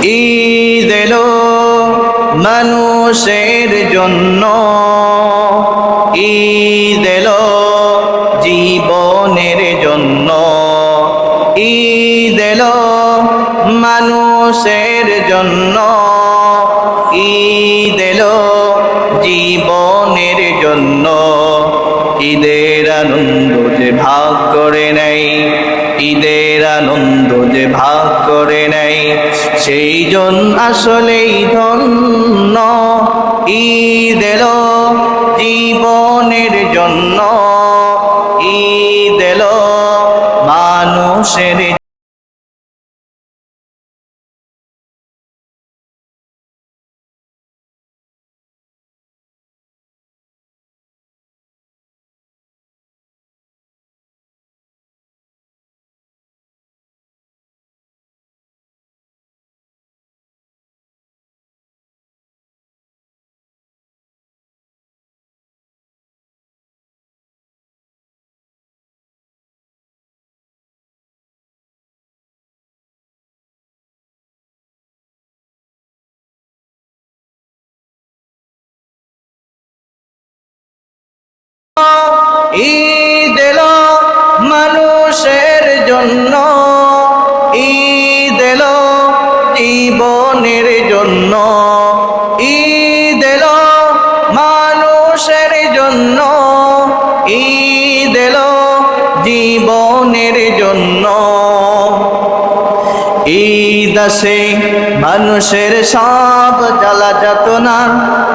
ঈদ এলো মানুষের জন্য, ঈদ এলো জীবনের জন্য, ঈদ এলো মানুষের জন্য, ঈদ এলো জীবনের জন্য। ঈদের আনন্দ যে ভাগ করে নেই, ঈদের আনন্দ যে ভাগ করে নেই, সেই জন আসলেই ধন্য। ঈদ এলো জীবনের জন্য, ঈদ এলো মানুষের ঈদ এলো মানুষের জন্য, ঈদ এলো জীবনের জন্য, ঈদ এলো মানুষের জন্য, ঈদ এলো জীবনের জন্য। ঈদ আসে মানুষের সব জ্বালা যাতনা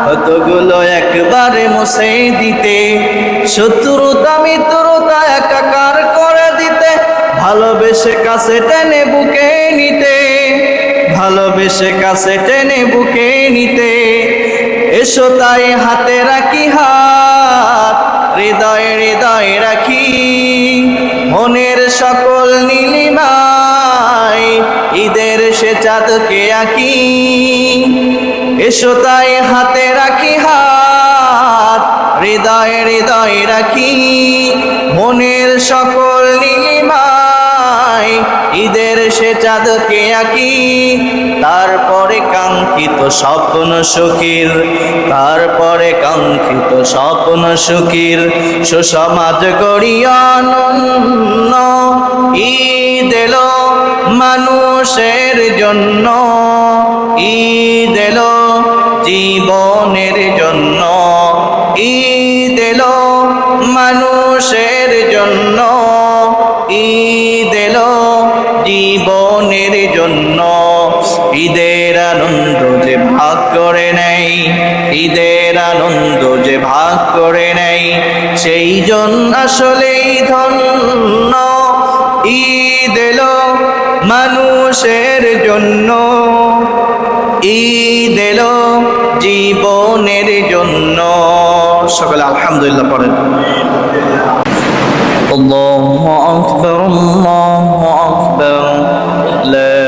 কতগুলো একবারে মুছে দিতে, শত্রুতা মিত্রতা একাকার করে দিতে, ভালোবেসে কাছে টেনে বুকে নিতে, ভালোবেসে কাছে টেনে বুকে নিতে। এসো তাই হাতে রাখি হাত, হৃদয়ে হৃদয়ে রাখি, মনের সকল নীলিমায় ঈদের সে চাঁদকে আঁকি। এসো তাই হাতে রাখি হাত, হৃদয়ে হৃদয়ে রাখি, মনের সকল নীলিমায় ঈদের সে চাঁদকে আঁকি। তারপরে কাঙ্ক্ষিত স্বপ্ন সুখীর, তারপরে কাঙ্ক্ষিত স্বপ্ন সুখীর, সুসমাজ গড়িয়া অনন্য। ঈদ এলো মানুষের জন্য, ঈদ এলো জীবনের জন্য, ঈদ এলো মানুষের জন্য, ঈদ এলো জীবনের জন্য। ঈদের আনন্দ যে ভাগ করে নেই, ঈদের আনন্দ যে ভাগ করে নেই, সেই জন আসলেই ধন্য। ঈদ এলো মানুষের জন্য, ঈদ এলো জীবনের জন্য। সকলে আলহামদুলিল্লাহ পড়েন। আল্লাহু আকবার, আল্লাহু আকবার, লা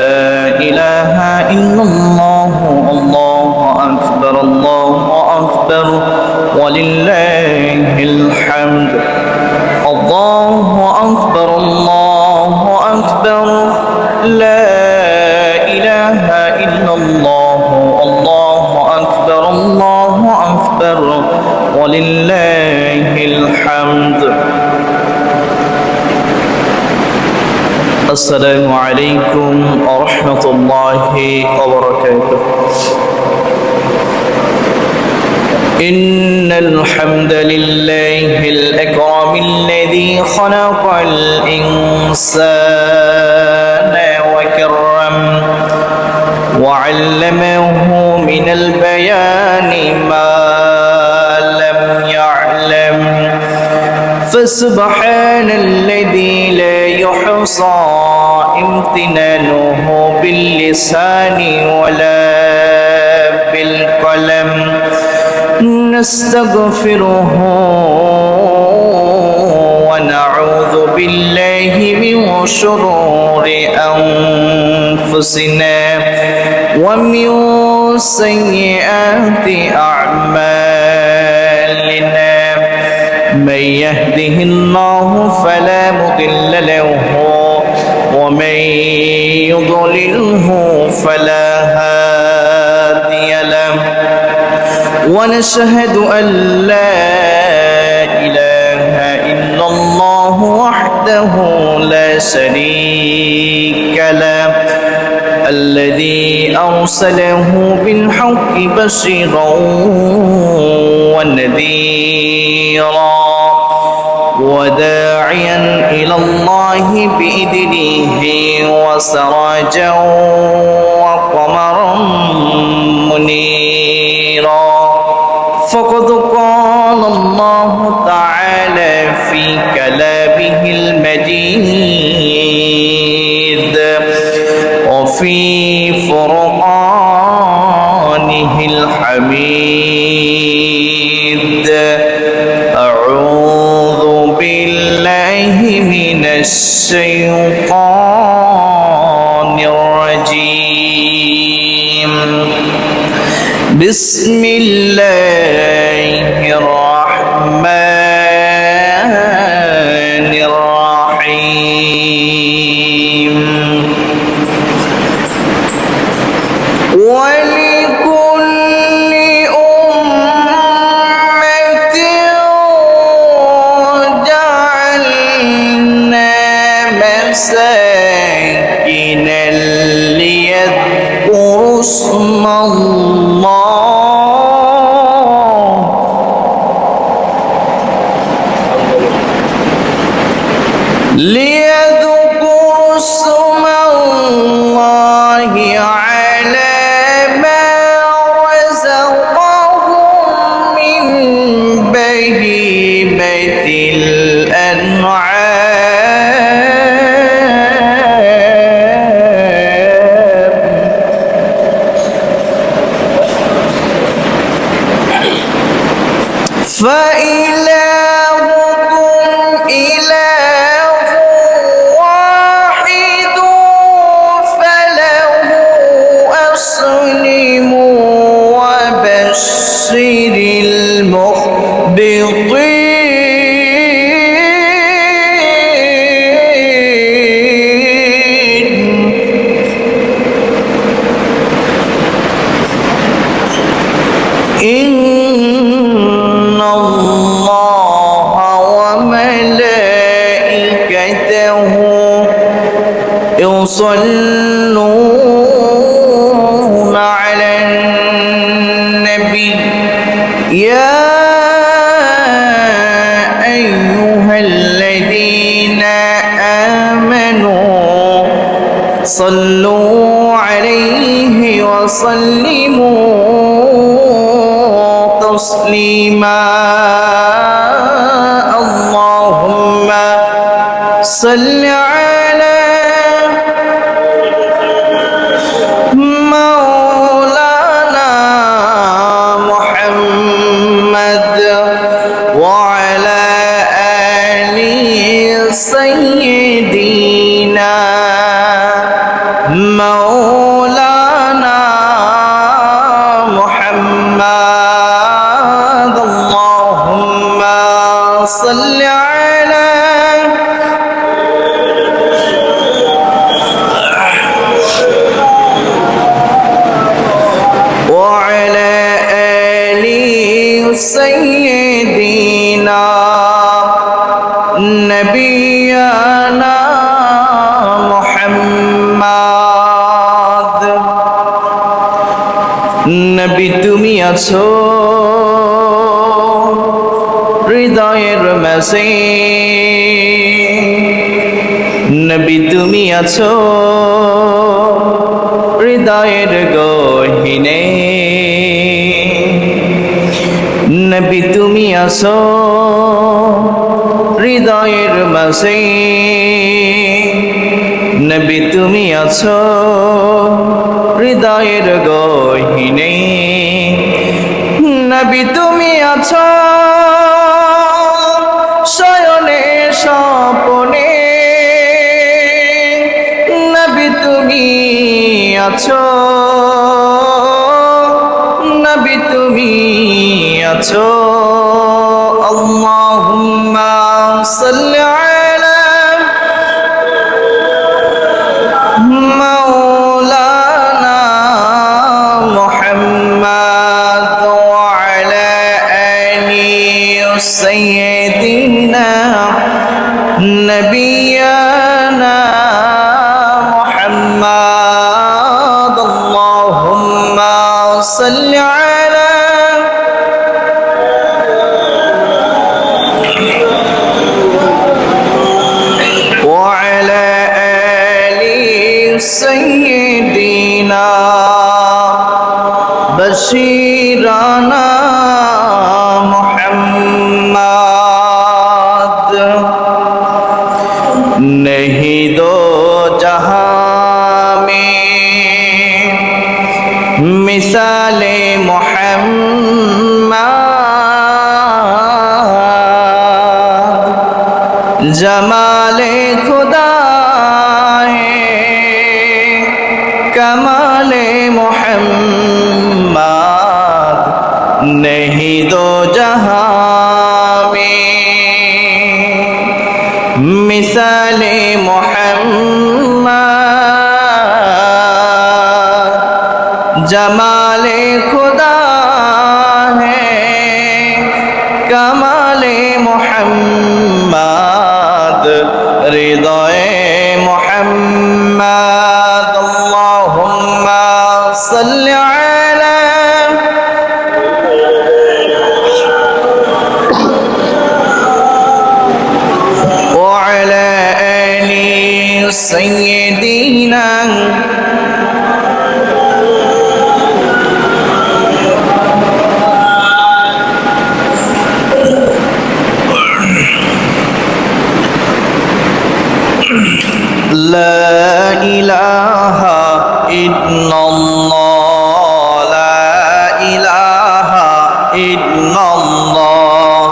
ইলাহা ইল্লাল্লাহ, আল্লাহু আকবার, আল্লাহু আকবার, ওয়ালিল্লাহিল হামদ। আল্লাহু আকবার, আল্লাহু আকবার, লা ইলাহা ইল্লাল্লাহ, আল্লাহু আকবার, আল্লাহু আকবার, ওয়ালিল্লাহিল হামদ। আসসালামু আলাইকুম ওয়া রাহমাতুল্লাহি ওয়া বারাকাতুহু। إن الحمد لله الأكرم الذي خلق الإنسان وكرم وعلمه من البيان ما لم يعلم، فسبحان الذي لا يحصى امتنانه باللسان ولا بالقلم. نستغفره ونعوذ بالله من شرور أنفسنا ومن سيئات أعمالنا. من يهده الله فلا مضل له ومن يضلله فلا هادي له ونشهد أن لا إله إلا الله وحده لا شريك له الذي أرسله بالحق بشيرا ونذيرا وداعيا إلى الله بإذنه وسراجا وقمرا منيرا فقد قال الله تعالى في كلامه المجيد وفي فرقانه الحميد أعوذ بالله من الشيطان الرجيم بسم الله الرحمن الرحيم ولكل أمة جعلنا مساكن ليذكروا اسم ليذكروا اسم الله على ما رزقهم من بهيمة الأنعام فإلهكم إله واحد فله أسلموا وبشر المخبطين إن الله وملائكته يصلون على النبي يا أيها الذين آمنوا صلوا عليه وسلموا تسليما اللهم صل على مولانا محمد وعلى آل سيدنا مولانا محمد اللهم صل على وعلى آل سيدنا نبينا محمد নবী তুমি আছো হৃদয়ের মাঝে নবী তুমি আছো হৃদয়ের গহীনে নবী তুমি আছো হৃদয়ের মাঝে নবী তুমি আছো হৃদয়ের গহীনে নবী তুমি আছো শয়নে স্বপনে নবী তুমি আছো নবী তুমি আছো আল্লাহুম্মা সাল্লি আলা মাওলানা صل على وعلى آل سيدنا بشيرنا محمد नहीं दो जहां में मिसाले मोहम्मद जमाले खुदा है कमाले मोहम्मद नहीं दो जहां में मिसाले मोहम्मद जमाले खुदा है कमाले मोहम्मद हृदय मोहम्मद अल्लाहुम्मा सल्लि अला وعلى آل سيدنا لا إله إلا الله لا إله إلا الله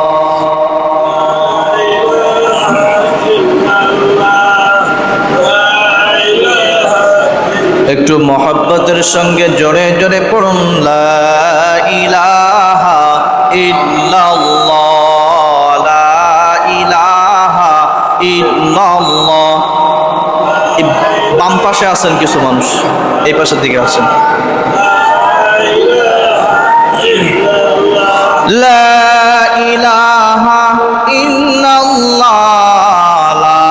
একটু মহব্বতের সঙ্গে জোরে জোরে পড়ুন লা ইলাহা ইল্লাল্লাহ লা ইলাহা ইল্লাল্লাহ বাম পাশে আছেন কিছু মানুষ এই পাশের দিকে আছেন লা ইলাহা ইল্লাল্লাহ লা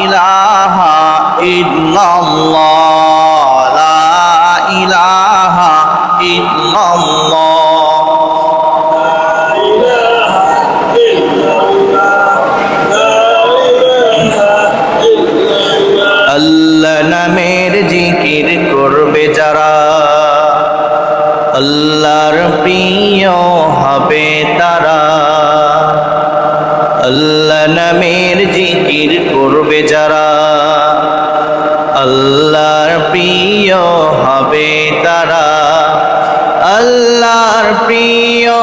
ইলাহা ইল্লাল্লাহ লা ইলাহা ইল্লাল্লাহ আল্লাহ নামের জিকির করবে যারা আল্লাহর প্রিয় হবে তারা আল্লাহ নামের জিকির করবে যারা আল্লাহর প্রিয় হবে তারা আল্লাহর প্রিয়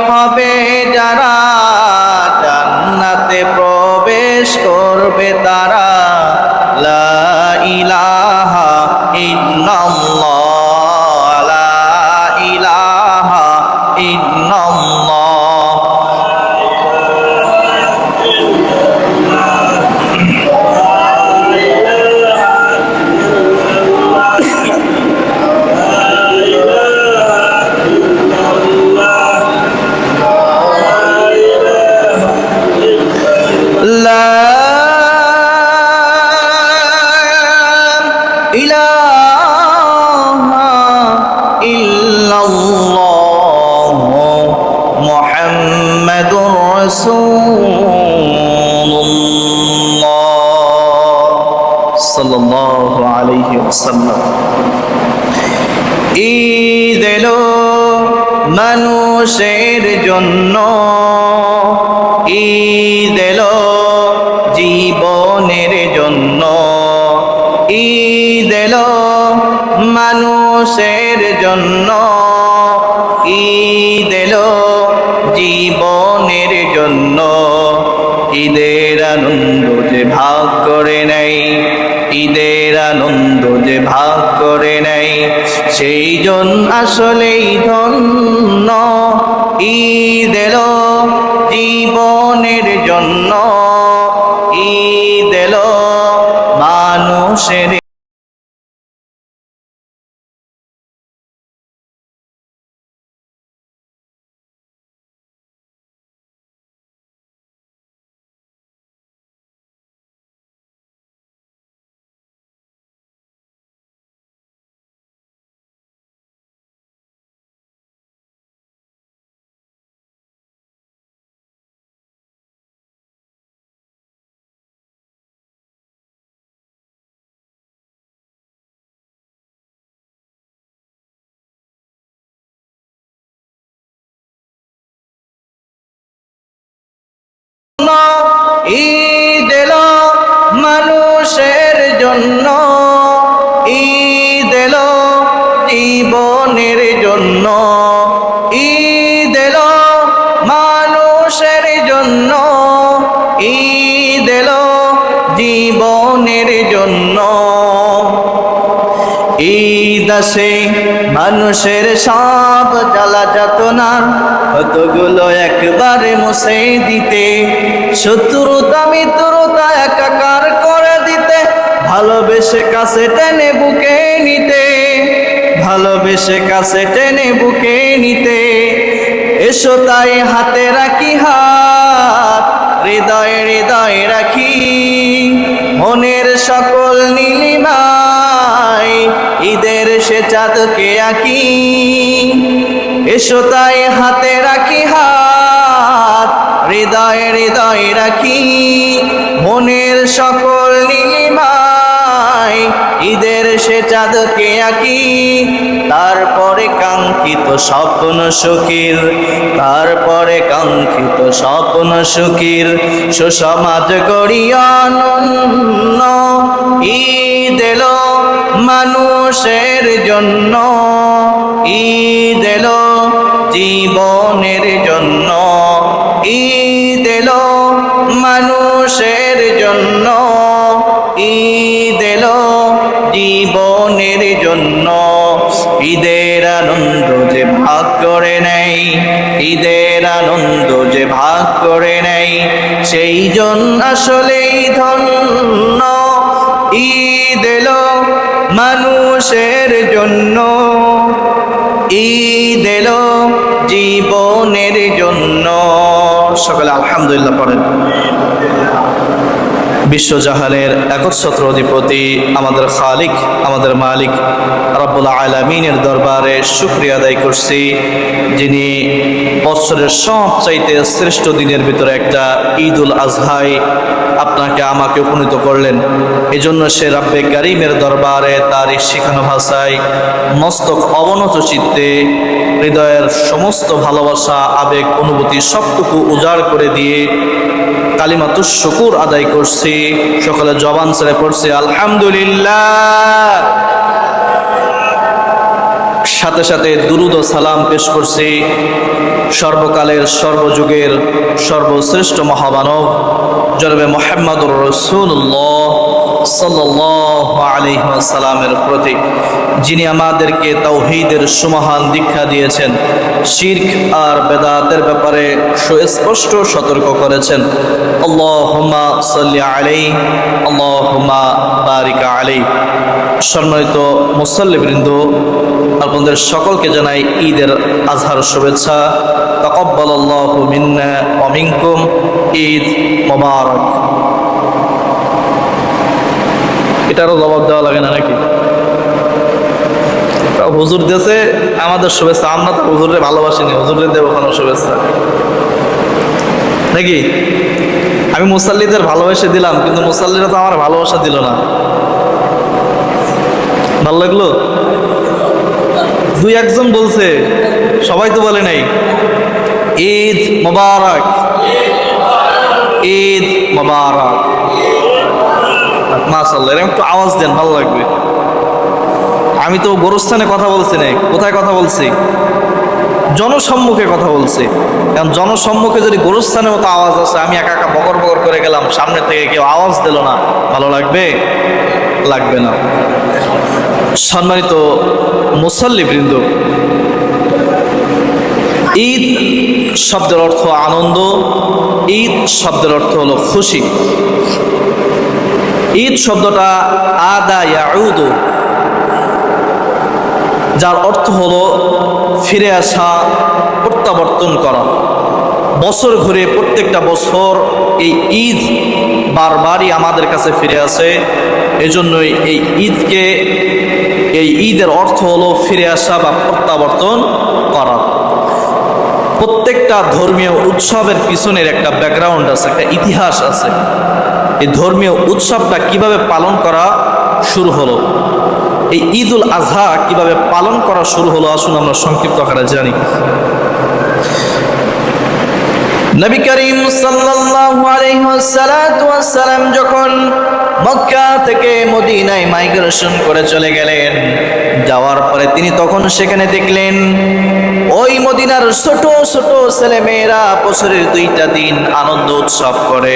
হবে যারা জান্নাতে প্রবেশ করবে তারা লা ইলাহা ইল্লাল্লাহ লা ইলাহা ইল্লাল্লাহ لا إله إلا الله محمد رسول الله صلى الله عليه وسلم ঈদ এলো মানুষের জন্য ঈদ এলো জীবনের জন্য ঈদ এলো মানুষের জন্য ঈদ এলো জীবনের জন্য ঈদের আনন্দ যে ভাগ করে নেই ঈদের আনন্দ যে ভাগ করে নেই সেই জন আসলেই ধন্য ঈদ এলো জীবনের জন্য ঈদ এলো মানুষের মানুষের সব জ্বালা যাতনা কতগুলো একবারে মুছে দিতে, শত্রুতা মিত্রতা একাকার করে দিতে, ভালোবেসে কাছে টেনে বুকে নিতে, ভালোবেসে কাছে টেনে বুকে নিতে। এসো তাই হাতে রাখি হাত, হৃদয়ে হৃদয়ে রাখি, মনের সকল নীলিমায় ঈদের সে চাঁদকে আঁকি। এসো তাই হাতে রাখি হাত, হৃদয়ে হৃদয়ে রাখি, মনের সকল নীলিমায় ঈদের সে চাঁদকে আঁকি। তারপরে কাঙ্ক্ষিত স্বপ্ন সুখীর, তারপরে কাঙ্ক্ষিত স্বপ্ন সুখীর, সুসমাজ গড়ি অনন্য। ঈদ এলো মানুষের জন্য, ঈদ এলো জীবনের জন্য, ঈদ এলো মানুষের জন্য, ঈদ এলো জীবনের জন্য। ঈদের আনন্দ যে ভাগ করে নেই, ঈদের আনন্দ যে ভাগ করে নেই, সেই জন আসলেই ধন্য। ঈদ এলো মানুষের জন্য, ঈদ এলো জীবনের জন্য। সকলে আলহামদুলিল্লাহ পড়েন। বিশ্বজাহানের একচ্ছত্র অধিপতি আমাদের খালিক, আমাদের মালিক রব্বুল আলামিনের দরবারে শুকরিয়া আদায় করছি, যিনি বছরের সবচাইতে শ্রেষ্ঠ দিনের ভিতরে একটা ঈদুল আজহায় আপনাকে আমাকে উপনীত করলেন। এজন্য সে রাব্বে কারিমের দরবারে তার এই শিখানো ভাষায় মস্তক অবনত চিত্তে হৃদয়ের সমস্ত ভালোবাসা, আবেগ, অনুভূতি সবটুকু উজাড় করে দিয়ে কালিমাতুশ শুকুর আদায় করছি। সকলে জবান ছেড়ে পড়ছি আলহামদুলিল্লাহ। সাথে সাথে দুরুদ ও সালাম পেশ করছি সর্বকালের সর্বযুগের সর্বশ্রেষ্ঠ মহামানব জনাবে মুহাম্মদুর রাসূলুল্লাহ সাল্লাল্লাহু আলাইহি ওয়াসাল্লামের প্রতি, যিনি আমাদেরকে তাওহীদের সুমহান দীক্ষা দিয়েছেন, শিরক আর বেদাতের ব্যাপারে সুস্পষ্ট সতর্ক করেছেন। আল্লাহুম্মা সাল্লি আলাইহি, আল্লাহুম্মা বারিক আলাইহি। সম্মানিত মুসল্লিবৃন্দ, আপনাদের সকলকে জানাই ঈদের আজহার শুভেচ্ছা। তাকাব্বালাল্লাহু মিন্না ওয়া মিনকুম, ঈদ মোবারক। এটারও জবাব দেওয়া লাগে না নাকি? হুজুর দেশে আমাদের শুভেচ্ছা, আমরা তো হুজুরে ভালোবাসিনি, হুজুরে দেবো কোনো শুভেচ্ছা নাকি? আমি মুসাল্লিদের ভালোবেসে দিলাম, কিন্তু মুসাল্লিরা তো আমার ভালোবাসা দিল না। ভালো লাগলো? দুই একজন বলছে, সবাই তো বলে নাই ঈদ মোবারক, ঈদ মোবারক। মাশাআল্লাহ, এরকম একটু আওয়াজ দেন, ভালো লাগবে। আমি তো গোরস্থানে কথা বলছি না, কোথায় কথা বলছি? জনসম্মুখে কথা বলছি। কারণ জনসম্মুখে যদি গোরস্থানের মতো আওয়াজ আছে, আমি একা একা বকর বকর করে গেলাম, সামনে থেকে কেউ আওয়াজ দিল না, ভালো লাগবে? লাগবে না। সম্মানিত মুসল্লিবৃন্দ, ঈদ শব্দের অর্থ আনন্দ, ঈদ শব্দের অর্থ হলো খুশি। ঈদ শব্দটা আদা ইয়াউদু, যার অর্থ হলো ফিরে আসা, প্রত্যাবর্তন করা। বছর ঘুরে প্রত্যেকটা বছর এই ঈদ বারবারই আমাদের কাছে ফিরে আসে। এজন্যই এই ঈদের অর্থ হলো ফিরে আসা বা প্রত্যাবর্তন করা। প্রত্যেকটা ধর্মীয় উৎসবের পিছনের একটা ব্যাকগ্রাউন্ড আছে, একটা ইতিহাস আছে। এই ধর্মীয় উৎসবটা কিভাবে পালন করা শুরু হলো, এই ঈদুল আজহা কিভাবে পালন করা শুরু হলো, আসুন আমরা সংক্ষিপ্ত আকারে জানি। নবী করিম সাল্লাল্লাহু আলাইহি ওয়াসাল্লাম যখন মক্কা থেকে মদিনায় মাইগ্রেশন করে চলে গেলেন, যাওয়ার পরে তিনি তখন সেখানে দেখলেন ওই মদিনার ছোট ছোট ছেলে মেয়েরা বছরের 2টা দিন আনন্দ উৎসব করে।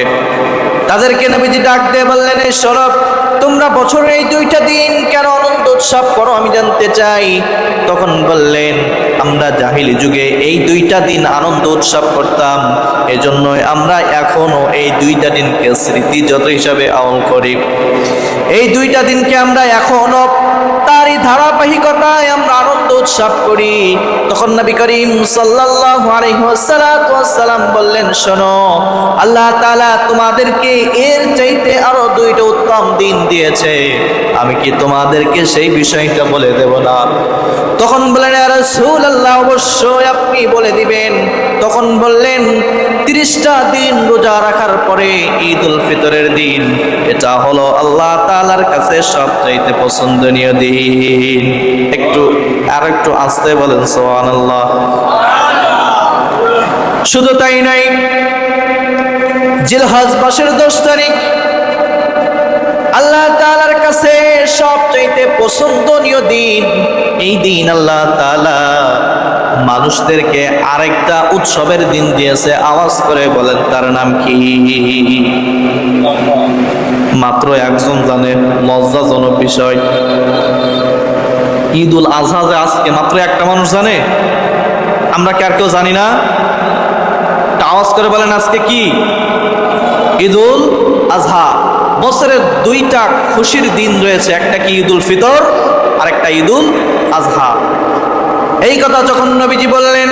তাদেরকে নবীজি ডাক দিয়ে বললেন, এই শোনো, তোমরা বছরের এই দুইটা দিন কেন আনন্দ উৎসব করো আমি জানতে চাই। তখন বললেন, আমরা জাহিলি যুগে এই দুইটা দিন আনন্দ উৎসব করতাম, এজন্যই আমরা এখনো এই দুইটা দিনকে স্মৃতিজত হিসাবে আমল করি। এই দুইটা দিনকে আমরা এখনো তারই ধারাবাহিকতায় আমরা আনন্দ উৎসব করি। তখন নবী করিম সাল্লাল্লাহু আলাইহি ওয়াসাল্লাম বললেন, শোনো, আল্লাহ তাআলা তোমাদেরকে এর চাইতে আরো দুইটা উত্তম দিন দিয়েছে, আমি কি তোমাদেরকে সেই বিষয়টা বলে দেব না? তখন বললেন, ইয়া রাসূলুল্লাহ, অবশ্যই আপনি বলে দিবেন। তখন বললেন, 30টা দিন রোজা রাখার পরে ঈদুল ফিতরের দিন, এটা হলো আল্লাহ তাআলার কাছে সবচাইতে পছন্দনীয় দিন। একটু আস্তে বলেন সুবহানাল্লাহ। শুধু তাই নাই, জিলহজ মাসের 10 তারিখ আল্লাহ তাআলার কাছে সবচাইতে পছন্দনীয় দিন। এই দিন আল্লাহ তাআলা মানুষদেরকে আরেকটা উৎসবের দিন দিয়েছে। আওয়াজ করে বলেন, তার নাম কি? মাত্র একজন জানে, লজ্জাজনক বিষয়। ঈদুল আজহা যে আজকে, মাত্র একটা মানুষ জানে। আমরা কি আর কেউ জানি না? আওয়াজ করে বলেন, আজকে কি? ঈদুল আজহা। বছরের দুইটা খুশির দিন রয়েছে, একটা কি ঈদুল ফিতর আর একটা ঈদুল আজহা। এই কথা যখন নবীজি বললেন,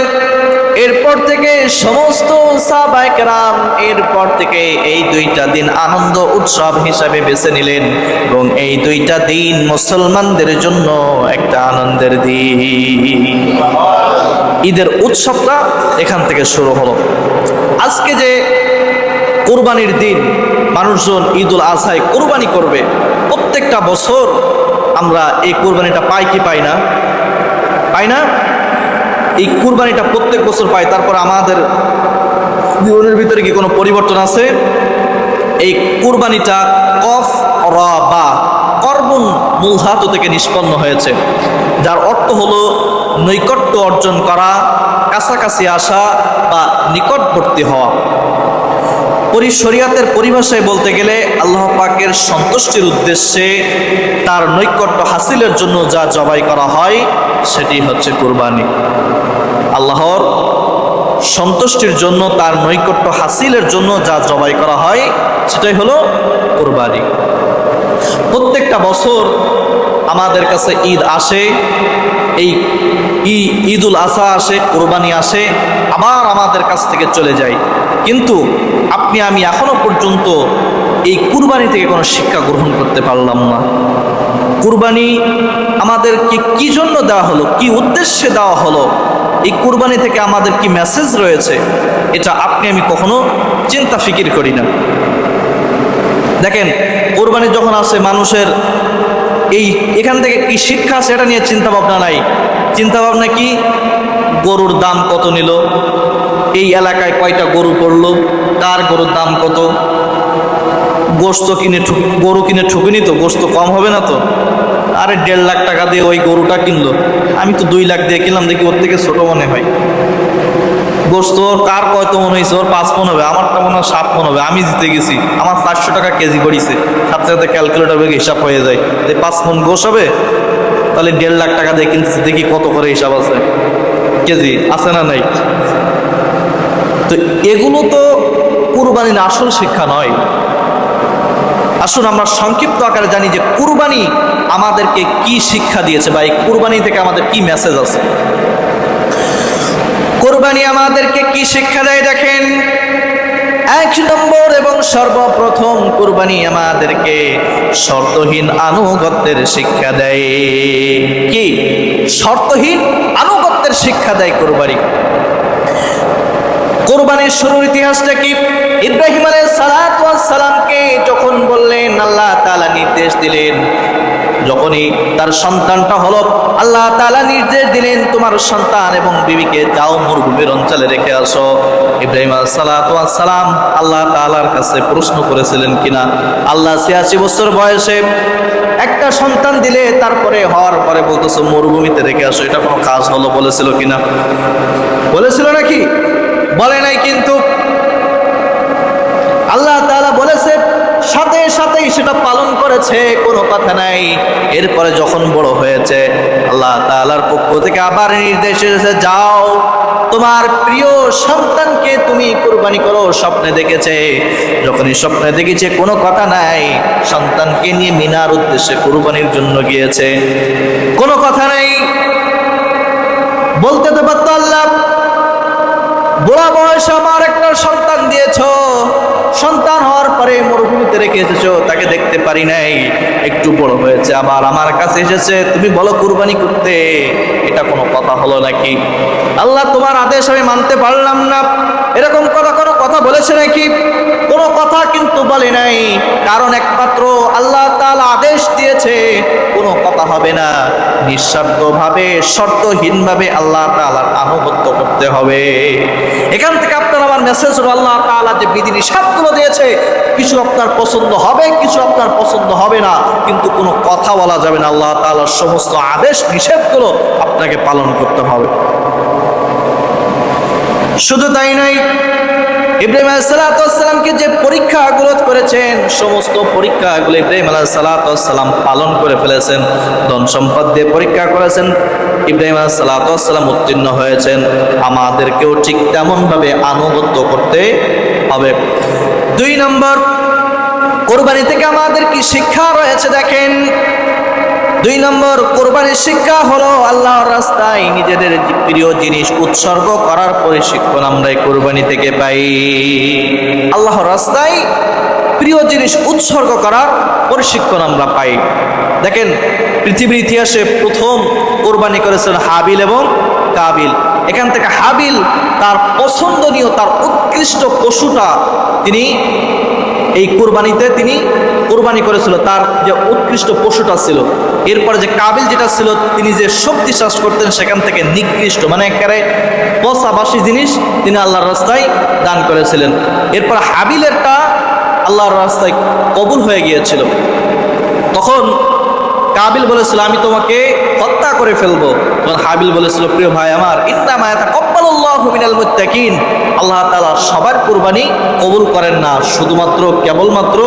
এরপর থেকে সমস্ত সাহাবায়ে কেরাম এরপর থেকে এই দুইটা দিন আনন্দ উৎসব হিসাবে বেছে নিলেন, এবং এই দুইটা দিন মুসলমানদের জন্য একটা আনন্দের দিন। ঈদের উৎসবটা এখান থেকে শুরু হলো। আজকে যে কুরবানির দিন, মানুষজন ঈদুল আজহায় কুরবানি করবে, প্রত্যেকটা বছর আমরা এই কুরবানিটা পাই কি পাই না? পাই না? এই কুরবানিটা প্রত্যেক বছর পাই। তারপর আমাদের জীবনের ভিতরে কি কোনো পরিবর্তন আছে? এই কুরবানিটা কফ র বা কর্বন মূল ধাতু থেকে নিষ্পন্ন হয়েছে, যার অর্থ হলো নৈকট্য অর্জন করা, কাছাকাছি আসা বা নিকটবর্তী হওয়া। শরিয়াতের পরিভাষায় বলতে গেলে আল্লাহ পাকের সন্তুষ্টির উদ্দেশ্যে তার নৈকট্য হাসিলের জন্য যা জবাই করা হয় সেটি হচ্ছে কুরবানি। আল্লাহর সন্তুষ্টির জন্য, তার নৈকট্য হাসিলের জন্য যা জবাই করা হয় সেটাই হলো কুরবানি। প্রত্যেকটা বছর আমাদের কাছে ঈদ আসে, এই ঈদুল আজহা আসে, কুরবানি আসে, আবার আমাদের কাছ থেকে চলে যায়। কিন্তু আপনি আমি এখনো পর্যন্ত এই কুরবানি থেকে কোনো শিক্ষা গ্রহণ করতে পারলাম না। কুরবানি আমাদেরকে কি জন্য দেওয়া হলো, কি উদ্দেশ্যে দেওয়া হলো, এই কুরবানি থেকে আমাদের কি মেসেজ রয়েছে, এটা আপনি আমি কখনো চিন্তা ফিকির করি না। দেখেন, কুরবানি যখন আসে, মানুষের এখান থেকে কি শিক্ষা সেটা নিয়ে চিন্তা ভাবনা নাই। চিন্তা ভাবনা কি? গরুর দাম কত নিল, এই এলাকায় কয়টা গরু পড়লো, কার গরুর দাম কত, গরু কিনে ঠুকিনি তো, গোস্ত কম হবে না তো? আরে 1.5 লাখ টাকা দিয়ে ওই গরুটা কিনলো, আমি তো 2 লাখ দিয়ে কিনলাম, দেখি ওর থেকে ছোট মনে হয়। গোস্ত কার কত মনে হয়েছে? ওর 5 মন হবে, আমারটা মনে হয় 7 মন হবে। আমি জিতে গেছি, আমার 400 টাকা কেজি পড়িছে। সাথে সাথে ক্যালকুলেটর বেগে হিসাব হয়ে যায় যে 5 মন গোশ হবে, তাহলে 1.5 লাখ টাকা দিয়ে কিনতেছি, দেখি কত করে হিসাব আছে, কেজি আছে না নাই? তো এগুলো তো কুরবানির আসল শিক্ষা নয়। আসুন আমরা সংক্ষিপ্ত আকারে জানি যে কুরবানি আমাদেরকে কি শিক্ষা দিয়েছে, বা এই কুরবানি থেকে আমাদের কি মেসেজ আছে। কুরবানি আমাদেরকে কি শিক্ষা দেয় দেখেন। 1 নম্বর এবং সর্বপ্রথম, কুরবানি আমাদেরকে শর্তহীন আনুগত্যের শিক্ষা দেয়। কি? শর্তহীন আনুগত্যের শিক্ষা দেয় কুরবানি। কুরবানির শুরুর ইতিহাসটা কি? ইব্রাহিম আলাইহিস সালামকে যখন বললেন, আল্লাহ তাআলা নির্দেশ দিলেন, যখনই তার সন্তানটা হলো, আল্লাহ তাআলা নির্দেশ দিলেন, তোমার সন্তান এবং বিবিকে যাও মরুভূমির অঞ্চলে রেখে আসো। ইব্রাহিম আলাইহিস সালাম আল্লাহ তাআলার কাছে প্রশ্ন করেছিলেন কিনা, আল্লাহ 86 বছর বয়সে একটা সন্তান দিলে তারপরে হওয়ার পরে বলতেছো মরুভূমিতে রেখে আসো, এটা কোনো কাজ হলো? বলেছিল কিনা? বলেছিল নাকি? বলে নাই। কিন্তু আল্লাহ তাআলা বলেছে, সাথে সাথেই সেটা পালন করেছে, কোনো কথা নাই। এরপরে যখন বড় হয়েছে আল্লাহ তাআলার পক্ষ থেকে আবার নির্দেশ এসেছে, যাও তোমার প্রিয় সন্তানকে তুমি কুরবানি করো। স্বপ্নে দেখেছে, যখনই স্বপ্নে দেখেছে কোনো কথা নাই, সন্তানকে নিয়ে মিনার উদ্দেশ্যে কুরবানির জন্য গিয়েছে, কোনো কথা নাই। বলতে তো পারত, আল্লাহ বুড়া বয়সে আমার একটা সন্তান দিয়েছো, সন্তান হওয়ার পরে মরুভূমিতে রেখে এসেছো, তাকে দেখতে পারি নাই, একটু বড় হয়েছে আবার আমার কাছে এসেছে, তুমি বলো কুরবানি করতে। এটা কোনো কথা হলো নাকি? আল্লাহ তোমার আদেশ আমি মানতে পারলাম না, এরকম কোনো কথা বলেছে নাকি? কোনো কথা কিন্তু বলে নাই, কারণ একমাত্র আল্লাহ তাআলা আদেশ দিয়েছে কোনো কথা হবে না, নিঃস্বার্থভাবে শর্তহীনভাবে আল্লাহ তাআলার আনুগত্য করতে হবে। এখান থেকে আপনার আমার মেসেজ হলো, আল্লাহ তাআলা যে বিধি নিষেধগুলো দিয়েছে, কিছু আপনার পছন্দ হবে, কিছু আপনার পছন্দ হবে না, কিন্তু কোনো কথা বলা যাবে না। আল্লাহ তাআলার সমস্ত আদেশ নিষেধগুলো আপনাকে পালন করতে হবে। শুধু তাই নয়, ইব্রাহিম আলাইহিসসালামকে যে পরীক্ষাগুলো করেছেন, সমস্ত পরীক্ষাগুলো ইব্রাহিম আলাইহিসসালাম পালন করে ফেলেছেন। ধন সম্পদ দিয়ে পরীক্ষা করেছেন, ইব্রাহিম আলাইহিসসালাম উত্তীর্ণ হয়েছেন। আমাদেরকেও ঠিক তেমনভাবে আনুগত্য করতে হবে। 2 নম্বর, কোরবানি থেকে আমাদের কি শিক্ষা রয়েছে দেখেন। 2 নম্বর কোরবানির শিক্ষা হলো আল্লাহর রাস্তায় নিজেদের প্রিয় জিনিস উৎসর্গ করার প্রশিক্ষণ আমরা এই কোরবানি থেকে পাই। আল্লাহর রাস্তায় প্রিয় জিনিস উৎসর্গ করার প্রশিক্ষণ আমরা পাই। দেখেন, পৃথিবীর ইতিহাসে প্রথম কোরবানি করেছেন হাবিল এবং কাবিল। এখান থেকে হাবিল তার পছন্দনীয়, তার উৎকৃষ্ট পশুটা তিনি এই কুরবানিতে তিনি কুরবানি করেছিল, তার যে উৎকৃষ্ট পশুটা ছিল। এরপরে যে কাবিল যেটা ছিল, তিনি যে শক্তি চাষ করতেন সেখান থেকে নিকৃষ্ট, মানে একেবারে পচাবাসী জিনিস তিনি আল্লাহর রাস্তায় দান করেছিলেন। এরপর হাবিলেরটা আল্লাহর রাস্তায় কবুল হয়ে গিয়েছিল। তখন কাবিল বলেছিল, আমি তোমাকে হত্যা করে ফেলবো। তখন হাবিল বলেছিল, প্রিয় ভাই আমার, ইন্নামা ইয়াতাকাব্বালুল্লাহু মিনাল মুত্তাকিন, আল্লাহ তাআলা সবার কুরবানি কবুল করেন না, শুধুমাত্র কেবলমাত্র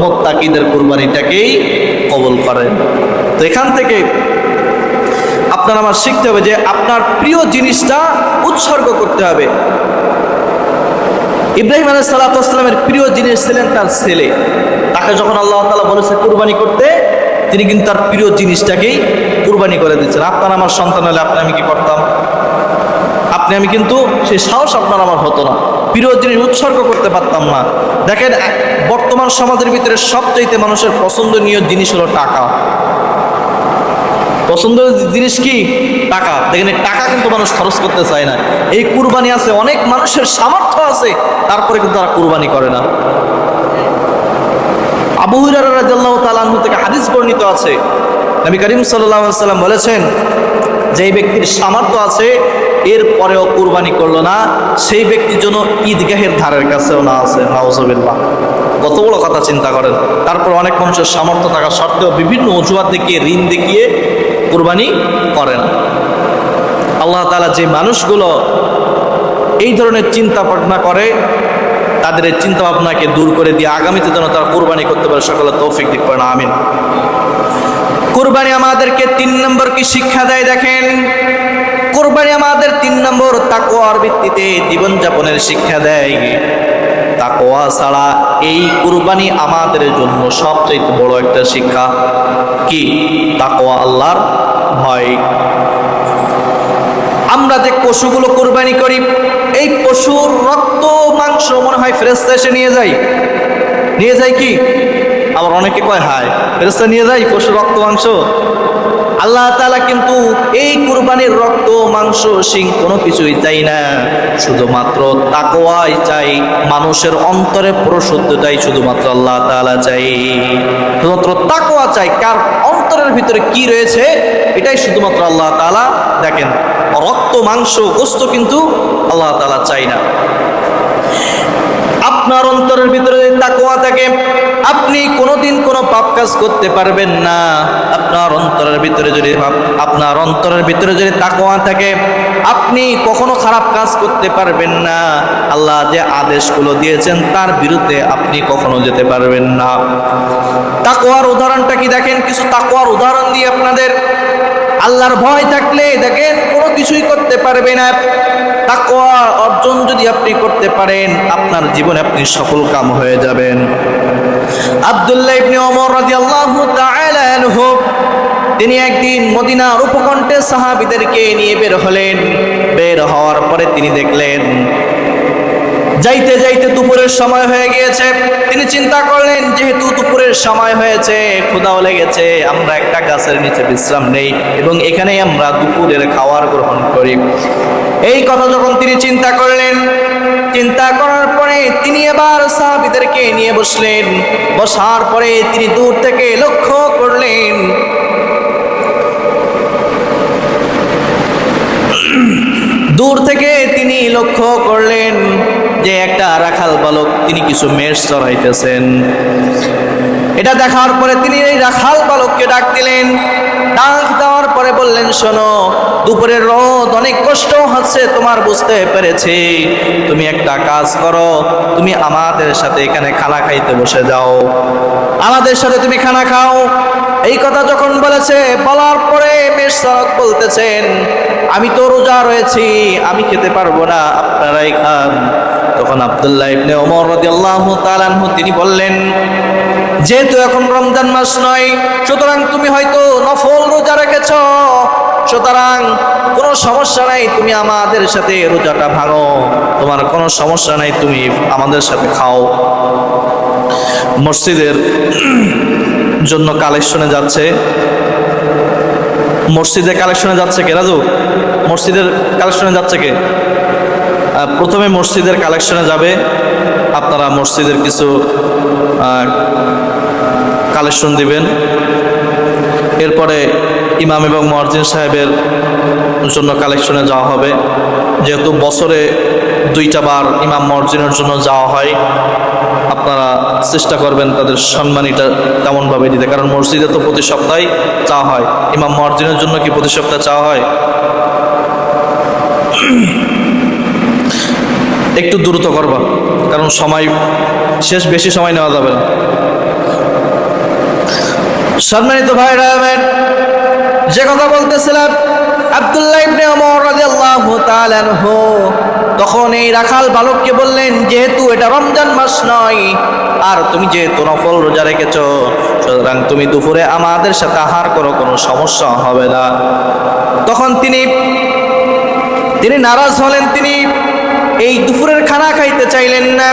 মুত্তাকিদের কুরবানিটাকেই কবুল করেন। তো এখান থেকে আপনার আমার শিখতে হবে যে আপনার প্রিয় জিনিসটা উৎসর্গ করতে হবে। ইব্রাহিম আলাইহিসসালামের প্রিয় জিনিস ছিলেন তার ছেলে। তাকে যখন আল্লাহ তাআলা বলেছে কুরবানি করতে, তিনি কিন্তু তার প্রিয় জিনিসটাকেই কুরবানি করে দিচ্ছেন। আপনার আমার সন্তান হলে আপনি আমি কি করতাম? আপনি আমি কিন্তু সেই সাহস আপনার আমার হতো না, প্রিয় জিনিস উৎসর্গ করতে পারতাম না। দেখেন, বর্তমান সমাজের ভিতরে সবচাইতে মানুষের পছন্দনীয় জিনিস হলো টাকা। পছন্দের জিনিস কি? টাকা। দেখেন, টাকা কিন্তু মানুষ খরচ করতে চায় না। এই কুরবানি আছে, অনেক মানুষের সামর্থ্য আছে, তারপরে কিন্তু তারা কুরবানি করে না। আবু হুরায়রা রাদিয়াল্লাহু তাআলা আনহু থেকে হাদিস বর্ণিত আছে, নবী করিম সাল্লাল্লাহু আলাইহি ওয়াসাল্লাম বলেছেন, যেই ব্যক্তির সামর্থ্য আছে এরপরেও কুরবানি করলো না, সেই ব্যক্তির জন্য ঈদগাহের ধারের কাছেও না আছে। নাউজুবিল্লাহ, কত বড় কথা চিন্তা করেন। তারপর অনেক মানুষের সামর্থ্য থাকা সত্ত্বেও বিভিন্ন অজুহাত দেখিয়ে, ঋণ দেখিয়ে কুরবানি করে না। আল্লাহ তাআলা যে মানুষগুলো এই ধরনের চিন্তা ভাবনা করে, তাদের এই চিন্তা ভাবনাকে দূর করে দিয়ে আগামীতে যেন তারা কুরবানি করতে পারে, সকলে তৌফিক দিক করেন, আমিন। কুরবানি আমাদেরকে 3 নম্বর কি শিক্ষা দেয় দেখেন। কুরবানি আমাদের 3 নম্বর তাকওয়ার ভিত্তিতে জীবনযাপনের শিক্ষা দেয়। তাকওয়া ছাড়া এই কুরবানি আমাদের জন্য সবচেয়ে বড় একটা শিক্ষা কি? তাকওয়া, আল্লাহর ভয়। আমরা যে পশুগুলো কুরবানি করি, এই পশুর রক্ত মাংস মনে হয় ফেরেশতা এসে নিয়ে যায় কি? আবার অনেকে কয় হায় ফেরেশতা নিয়ে যায় পশুর রক্ত মাংস। আল্লাহ তাআলা কিন্তু এই কুরবানির রক্ত মাংস শিং কোনো কিছুই চাই না, শুধুমাত্র তাকওয়াই চাই। মানুষের অন্তরে পরিশুদ্ধতাই শুধুমাত্র আল্লাহ তাআলা চাই, শুধুমাত্র তাকওয়া চাই। কার অন্তরের ভিতরে কি রয়েছে এটাই শুধুমাত্র আল্লাহ তাআলা দেখেন। রক্ত মাংস গোশত কিন্তু আল্লাহ তাআলা চাই না। আপনার অন্তরের ভিতরে যদি তাকওয়া থাকে, আপনি কোনোদিন কোনো পাপ কাজ করতে পারবেন না। আপনার অন্তরের ভিতরে যদি তাকওয়া থাকে, আপনি কখনো খারাপ কাজ করতে পারবেন না। আল্লাহ যে আদেশগুলো দিয়েছেন তার বিরুদ্ধে আপনি কখনো যেতে পারবেন না। তাকওয়ার উদাহরণটা কি দেখেন, কিছু তাকওয়ার উদাহরণ দিয়ে আপনাদের। আল্লাহর ভয় থাকলে দেখেন কোনো কিছুই করতে পারবে না। তাকওয়া অর্জন যদি আপনি করতে পারেন, আপনার জীবনে আপনি সফল কাম হয়ে যাবেন। আব্দুল্লাহ ইবনে ওমর রাদিয়াল্লাহু তাআলা আনহু, তিনি একদিন মদিনার উপকণ্ঠে সাহাবীদেরকে নিয়ে বের হলেন। বের হওয়ার পরে তিনি দেখলেন যাইতে যাইতে দুপুরের সময় হয়ে গিয়েছে। তিনি চিন্তা করলেন, যেহেতু দুপুরের সময় হয়েছে, ক্ষুধাও লেগেছে, আমরা একটা গাছের নিচে বিশ্রাম নেই এবং এখানেই আমরা দুপুরের খাবার গ্রহণ করি। এই কথা যখন তিনি চিন্তা করলেন, চিন্তা করার পরে তিনি এবার সাহাবীদেরকে নিয়ে বসলেন। বসার পরে তিনি দূর থেকে লক্ষ্য করলেন, যে একটা রাখাল বালক তিনি কিছু মেষ চড়াইতেছেন। এটা দেখার পরে তিনি এই রাখাল বালককে ডাক দিলেন। ডাক দেওয়ার পরে বললেন, শোনো, দুপুরের রোদ অনেক কষ্ট হচ্ছে তোমার, বুঝতে পেরেছি। তুমি একটা কাজ করো, তুমি আমাদের সাথে এখানে খানা খাইতে বসে যাও, আমাদের সাথে তুমি খানা খাও। এই কথা যখন বলেছে, বলার পরে মেষ চড়ক বলতেছেন, আমি তো রোজা রয়েছি, আমি খেতে পারবো না, আপনারাই খান। তখন আব্দুল্লাহ ইবনে ওমর রাদিয়াল্লাহু তাআলা আনহু তিনি বললেন, যেহেতু এখন রমজান মাস নয়, সুতরাং তুমি হয়তো নফল রোজা রেখেছ, সুতরাং কোনো সমস্যা নাই, তুমি আমাদের সাথে রোজাটা ভাঙো, তোমার কোনো সমস্যা নাই, তুমি আমাদের সাথে খাও। মসজিদের জন্য কালেকশনে যাচ্ছে, মসজিদের কালেকশনে যাচ্ছে কে? রাজু, মসজিদের কালেকশনে যাচ্ছে কে? প্রথমে মসজিদের কালেকশনে যাবে, আপনারা মসজিদের কিছু কালেকশন দিবেন। এরপরে ইমাম এবং মুয়াজ্জিন সাহেবের জন্য কালেকশনে যাওয়া হবে। যেহেতু বছরে 2টা বার ইমাম মুয়াজ্জিনের জন্য যাওয়া হয়, আপনারা চেষ্টা করবেন তাদের সম্মানীটা তেমনভাবে দিতে, কারণ মসজিদে তো প্রতি সপ্তাহে চাওয়া হয়। ইমাম মুয়াজ্জিনের জন্য কি প্রতি সপ্তাহে চাওয়া হয়? একটু দ্রুত করবা, কারণ সময় শেষ, বেশি সময় নেওয়া যাবে না। সম্মানিত ভাইরা, যে কথা বলতেছিলাম, আব্দুল্লাহ ইবনে ওমর রাদিয়াল্লাহু তাআলা আনহু তখন এই রাখাল বালককে বললেন, যেহেতু এটা রমজান মাস নয়, আর তুমি যেহেতু নফল রোজা রেখেছ, সুতরাং তুমি দুপুরে আমাদের সাথে আহার করো, কোনো সমস্যা হবে না। তখন তিনি নারাজ হলেন, তিনি এই দুপুরের খানা খাইতে চাইলেন না।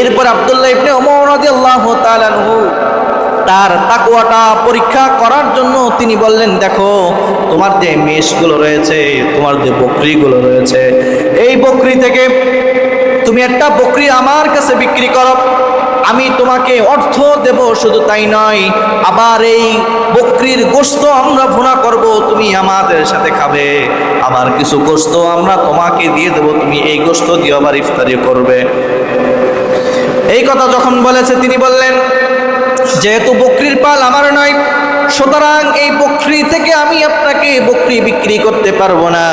এরপর আব্দুল্লাহ ইবনে ওমর রাদিয়াল্লাহু তাআলা আনহু তার তাকওয়াটা পরীক্ষা করার জন্য তিনি বললেন, দেখো, তোমার যে মেষগুলো রয়েছে, তোমার যে বকরিগুলো রয়েছে, এই বকরি থেকে তুমি একটা বকরি আমার কাছে বিক্রি করো, আমি তোমাকে অর্থ দেব। শুধু তাই নয়, আবার এই বকরির গোশত আমরা ভুনা করব, তুমি আমাদের সাথে খাবে, আবার কিছু গোশত আমরা তোমাকে দিয়ে দেব, তুমি এই গোশত দিয়ে আবার ইফতারি করবে। এই কথা যখন বলেছে, তিনি বললেন, যেহেতু বকরির পাল আমার নয়, সুতরাং এই বকরি থেকে আমি আপনাকে বকরি বিক্রি করতে পারবো না।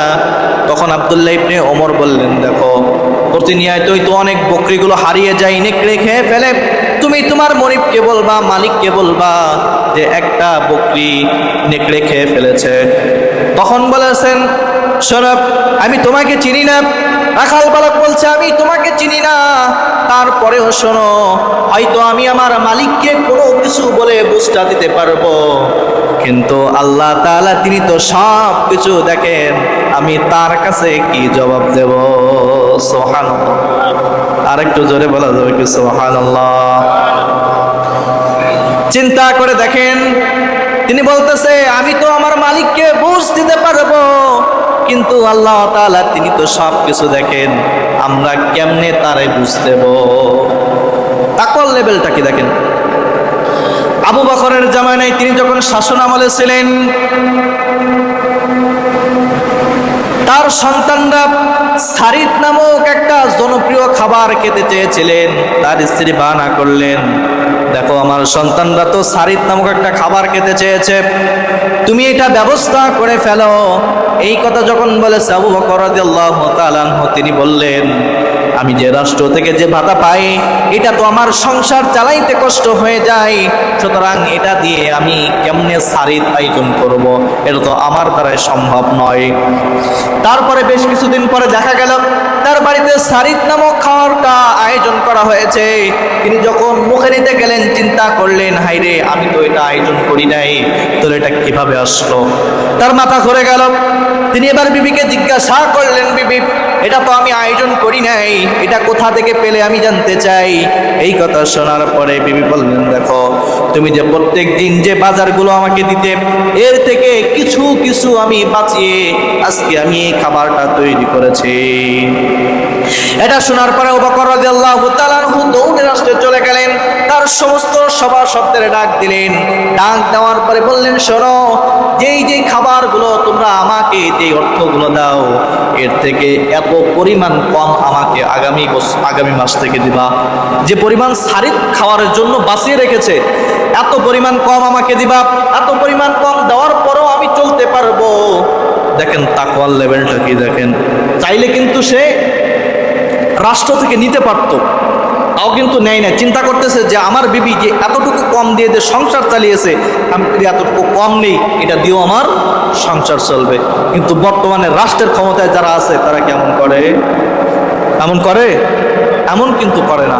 তখন আব্দুল্লাহ ইবনে ওমর বললেন, দেখো, প্রতিনিয়তই তো অনেক বকরিগুলো হারিয়ে যায়, নেকড়ে খেয়ে ফেলে, তুমি তোমার মনিবকে বলবা, মালিককে বলবা যে একটা বকরি নেকড়ে খেয়ে ফেলেছে। তখন বলেছেন, শোনো, আমি তোমাকে চিনি না। রাখাল বালক বলছে, আমি তোমাকে চিনি না, তারপরেও শোনো, হয়তো আমি আমার মালিককে কোনো কিছু বলে বুঝটা দিতে পারবো, কিন্তু আল্লাহ তাআলা তিনি তো সব কিছু দেখেন, আমি তার কাছে কি জবাব দেব? সুবহানাল্লাহ। আরেকটু জোরে বলা যাবে কি? সুবহানাল্লাহ। চিন্তা করে দেখেন, তিনি বলতেছে, আমি তো আমার মালিককে বুঝ দিতে পারবো, কিন্তু আল্লাহ তাআলা তিনি তো সব কিছু দেখেন, আমরা কেমনে তারে বুঝ দেব? তাকওয়ার লেভেলটা কি দেখেন। আবু বকরের জামানায় তিনি যখন শাসন আমলে ছিলেন, তার সন্তানরা সারিদ নামক একটা জনপ্রিয় খাবার খেতে চেয়েছিলেন, তার স্ত্রী বায়না করলেন, দেখো আমার সন্তানরা তো সারিদ নামক একটা খাবার খেতে চেয়েছে, তুমি এটা ব্যবস্থা করে ফেলো। এই কথা যখন বলেছে আবু বকর রাদিয়াল্লাহু তাআলা আনহু, তিনি বললেন, আমি যে রাষ্ট্র থেকে যে ভাতা পাই এটা তো আমার সংসার চালাইতে কষ্ট হয়ে যায়, সুতরাং এটা দিয়ে আমি কেমনে সারিদ আয়োজন করব, এটা তো আমার দ্বারাই সম্ভব নয়। তারপরে বেশ কিছুদিন পরে দেখা গেল তার বাড়িতে সারিদ নামক খাবারটা আয়োজন করা হয়েছে। তিনি যখন মুখে নিতে গেলেন চিন্তা করলেন, হাইরে আমি তো এটা আয়োজন করি নাই, তোর এটা কিভাবে আসলো? তার মাথা ঘুরে গেল। তিনি এবার বিবিকে জিজ্ঞাসা করলেন, বিবি এটা তো আমি আয়োজন করি নাই, এটা কোথা থেকে পেলে আমি জানতে চাই। এই কথা শোনার পরে বিবি বললেন, দেখো তুমি যে প্রত্যেক দিন যে বাজারগুলো আমাকে দিতে, এর থেকে কিছু কিছু আমি বাঁচিয়ে আজকে আমি এই খাবারটা তৈরি করেছি। এটা শোনার পরে আবু বকর রাদিয়াল্লাহু তাআলা আনহু দৌড়ে রাষ্ট্রে চলে গেলেন, তার সমস্ত সভাসদদের ডাক দিলেন। ডাক দেওয়ার পরে বললেন, শোনো, যেই খাবারগুলো তোমরা আমাকে যে অর্থগুলো দাও, এর থেকে এত পরিমাণ কম আমাকে আগামী মাস থেকে দিবা। যে পরিমাণ সারিদ খাওয়ার জন্য বাঁচিয়ে রেখেছে এত পরিমাণ কম আমাকে দিবা। এত পরিমাণ কম দেওয়ার পরেও আমি চলতে পারবো। দেখেন তাকওয়ার লেভেলটা কি, দেখেন চাইলে কিন্তু সে রাষ্ট্র থেকে নিতে পারতো, তাও কিন্তু নেয় না। চিন্তা করতেছে যে আমার বিবি যে এতটুকু কম দিয়ে যে সংসার চালিয়েছে, আমি যদি এতটুকু কম নেই এটা দিয়েও আমার সংসার চলবে। কিন্তু বর্তমানে রাষ্ট্রের ক্ষমতায় যারা আছে তারা কেমন করে? এমন কিন্তু করে না,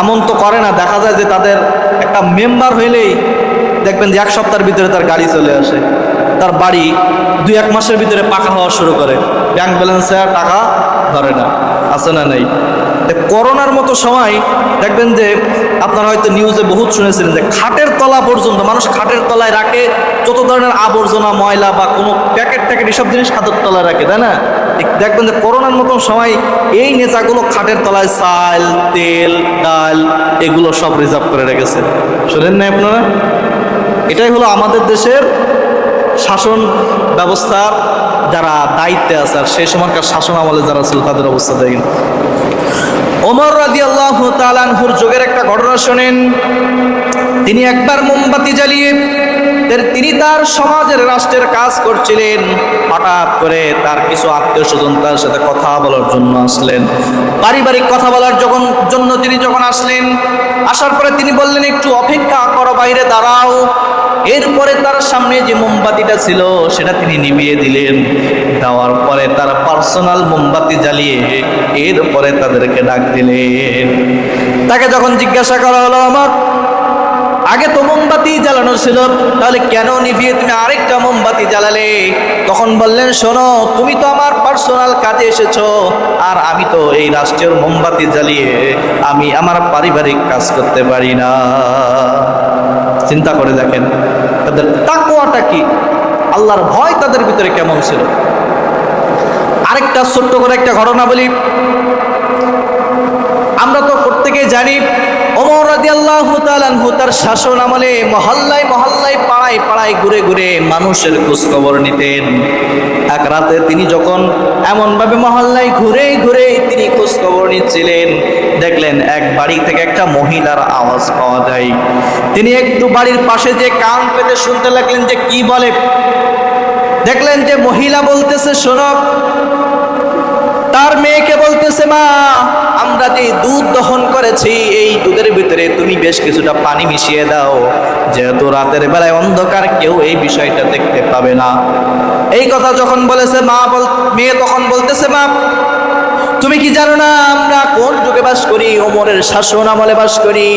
এমন তো করে না। দেখা যায় যে তাদের একটা মেম্বার হইলেই দেখবেন যে এক সপ্তাহের ভিতরে তার গাড়ি চলে আসে, তার বাড়ি 2-1 মাসের ভিতরে পাকা হওয়া শুরু করে, ব্যাংক ব্যালেন্সে আর টাকা ধরে না, আছে না নেই? করোনার মতো সময় দেখবেন যে আপনারা হয়তো নিউজে বহুত শুনেছিলেন যে খাটের তলা পর্যন্ত মানুষ খাটের তলায় রাখে যত ধরনের আবর্জনা, ময়লা বা কোনো প্যাকেট ট্যাকেট এসব জিনিস খাটের তলায় রাখে, তাই না? দেখবেন যে করোনার মতো সময় এই নেতাগুলো খাটের তলায় চাল, তেল, ডাল এগুলো সব রিজার্ভ করে রেখেছে। শোনেন না আপনারা? এটাই হলো আমাদের দেশের শাসন ব্যবস্থার যারা দায়িত্বে আছে, আর সেই সময়কার শাসন আমলে যারা ছিল তাদের অবস্থা দেখেন। ওমর রাদিয়াল্লাহু তাআলা আনহুর যুগের একটা ঘটনা শোনেন। তিনি একবার মোমবাতি জ্বালিয়ে তিনি তার সমাজের রাষ্ট্রের কাজ করছিলেন। হঠাৎ করে তার কিছু আত্মীয় স্বজন তার সাথে কথা বলার জন্য আসলেন, পারিবারিক কথা বলার জন্য তিনি যখন আসলেন, আসার পরে তিনি বললেন, একটু অপেক্ষা করো, বাইরে দাঁড়াও। এরপরে তার সামনে যে মোমবাতিটা ছিল সেটা তিনি নিভিয়ে দিলেন। দেওয়ার পরে তার পার্সোনাল মোমবাতি জ্বালিয়ে এরপরে তাদেরকে ডাক দিলেন। তাকে যখন জিজ্ঞাসা করা হলো, আমার আগে তো মোমবাতি জ্বালানো ছিল, তাহলে কেন নিভিয়ে তুমি আরেকটা মোমবাতি জ্বালালে? তখন বললেন, শোনো, তুমি তো আমার পার্সোনাল কাজে এসেছো, আর আমি তো এই রাষ্ট্রীয় মোমবাতি জ্বালিয়ে আমি আমার পারিবারিক কাজ করতে পারি না। চিন্তা করে দেখেন তাদের তাকওয়াটা কি, আল্লাহর ভয় তাদের ভিতরে কেমন ছিল। আরেকটা ছোট্ট করে একটা ঘটনা বলি। আমরা তো প্রত্যেকেই জানি ওমর রাদিয়াল্লাহু তাআলা আনহু তার শাসন আমলে মহল্লায় মহল্লায় পাড়ায় পাড়ায় ঘুরে ঘুরে মানুষের খোঁজ খবর নিতেন। এক রাতে তিনি যখন এমনভাবে মহল্লায় ঘুরে ঘুরে তিনি খোঁজ খবর নিচ্ছিলেন, দেখলেন এক বাড়ি থেকে একটা মহিলার আওয়াজ পাওয়া যায়। তিনি একটু বাড়ির পাশে যে কান পেতে শুনতে লাগলেন যে কি বলে। দেখলেন যে মহিলা বলতেছে, শোনো, তার মেয়েকে বলতেছে, মা, আমরা যে দুধ দহন করেছি এই দুধের ভিতরে তুমি বেশ কিছুটা পানি মিশিয়ে দাও, যেহেতু রাতের বেলায় অন্ধকার কেউ এই বিষয়টা দেখতে পাবে না। এই কথা যখন বলেছে মেয়ে তখন বলতেছে, মা, তুমি কি জানো না আমরা কোন যুগে বাস করি? ওমরের শাসন আমলে বাস করি।